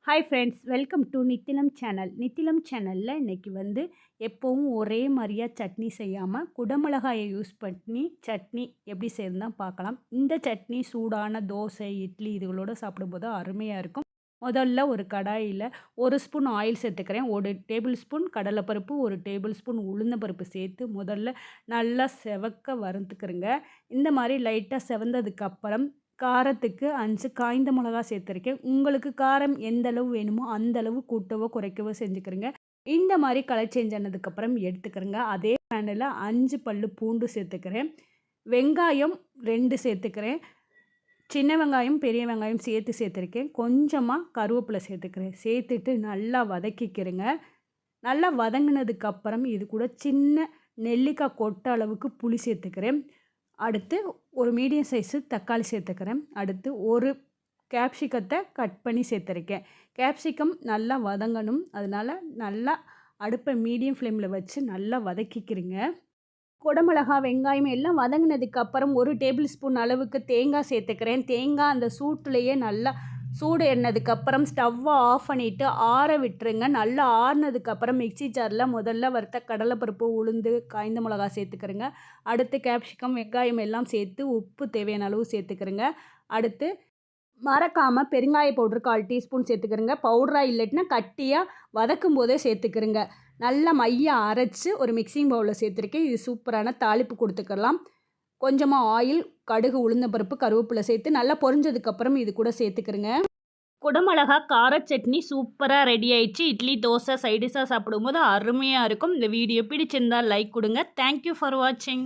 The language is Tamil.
Hi friends, welcome to Nithilam channel. நித்திலம் சேனலில் இன்றைக்கி எப்போவும் ஒரே மாதிரியாக சட்னி செய்யாமல் குடமிளகாயை யூஸ் பண்ணி சட்னி எப்படி செய்யணும் தான் பார்க்கலாம். இந்த சட்னி சூடான தோசை, இட்லி இதுகளோடு சாப்பிடும்போது அருமையாக இருக்கும். முதல்ல ஒரு கடாயில் 1 ஸ்பூன் ஆயில் சேர்த்துக்கிறேன். 1 டேபிள் ஸ்பூன் கடலைப்பருப்பு, 1 டேபிள் ஸ்பூன் உளுந்தம்பருப்பு சேர்த்து முதல்ல நல்லா செவக்க வறுத்துக்கிறேங்க. இந்த மாதிரி லைட்டாக செவந்ததுக்கப்புறம் காரத்துக்கு 5 காய்ந்த மிளகா சேர்த்துருக்கேன். உங்களுக்கு காரம் எந்த அளவு வேணுமோ அந்த அளவு கூட்டவோ குறைக்கவோ செஞ்சுக்கிறேங்க. இந்த மாதிரி கலர் சேஞ்ச் ஆனதுக்கப்புறம் எடுத்துக்கிறேங்க. அதே பேனில் 5 பல்லு பூண்டு சேர்த்துக்கிறேன். வெங்காயம் 2 சேர்த்துக்கிறேன். சின்ன வெங்காயம் பெரிய வெங்காயம் சேர்த்துருக்கேன். கொஞ்சமாக கருவேப்பிலை சேர்த்துக்கிறேன். சேர்த்துட்டு நல்லா வதக்கிக்கிறேங்க. நல்லா வதங்கினதுக்கப்புறம் இது கூட சின்ன நெல்லிக்காய் கொட்ட அளவுக்கு புளி சேர்த்துக்கிறேன். அடுத்து ஒரு மீடியம் சைஸு தக்காளி சேர்த்துக்கிறேன். அடுத்து ஒரு கேப்சிகத்தை கட் பண்ணி சேர்த்துருக்கேன். கேப்சிகம் நல்லா வதங்கணும், அதனால் நல்லா அடுப்பை மீடியம் ஃப்ளேமில் வச்சு நல்லா வதக்கிக்கிறேங்க. குடமிளகா வெங்காயம் எல்லாம் வதங்கினதுக்கப்புறம் 1 டேபிள் ஸ்பூன் அளவுக்கு தேங்காய் சேர்த்துக்கிறேன். தேங்காய் அந்த சூட்டுலேயே நல்லா சூடு ஏறினதுக்கப்புறம் ஸ்டவ்வை ஆஃப் பண்ணிவிட்டு ஆற விட்டுருங்க. நல்லா ஆறினதுக்கப்புறம் மிக்சி ஜாரில் முதல்ல வறுத்த கடலைப்பருப்பு, உளுந்து, காய்ந்த மிளகா சேர்த்துக்கிறேங்க. அடுத்து கேப்சிகம் வெங்காயம் எல்லாம் சேர்த்து உப்பு தேவையான அளவு சேர்த்துக்கிறேங்க. அடுத்து மறக்காமல் பெருங்காய பவுட்ரு 1/4 டீஸ்பூன் சேர்த்துக்கிறேங்க. பவுடராக இல்லைன்னா கட்டியாக வதக்கும் போதே சேர்த்துக்கிறேங்க. நல்லா மையாக அரைச்சி ஒரு மிக்சிங் பவுலில் சேர்த்துருக்கேன். இது சூப்பரான தாளிப்பு கொடுத்துக்கலாம். கொஞ்சமாக ஆயில், கடுகு, உளுந்தம்பருப்பு, கருவேப்பிலை சேர்த்து நல்லா பொரிஞ்சதுக்கப்புறம் இது கூட சேர்த்துக்கிறேங்க. குடமிளகா கார சட்னி சூப்பராக ரெடி ஆயிடுச்சு. இட்லி, தோசை, சைடிஷாக சாப்பிடும்போது அருமையாக இருக்கும். இந்த வீடியோ பிடிச்சிருந்தால் லைக் கொடுங்க. தேங்க்யூ ஃபார் வாட்சிங்.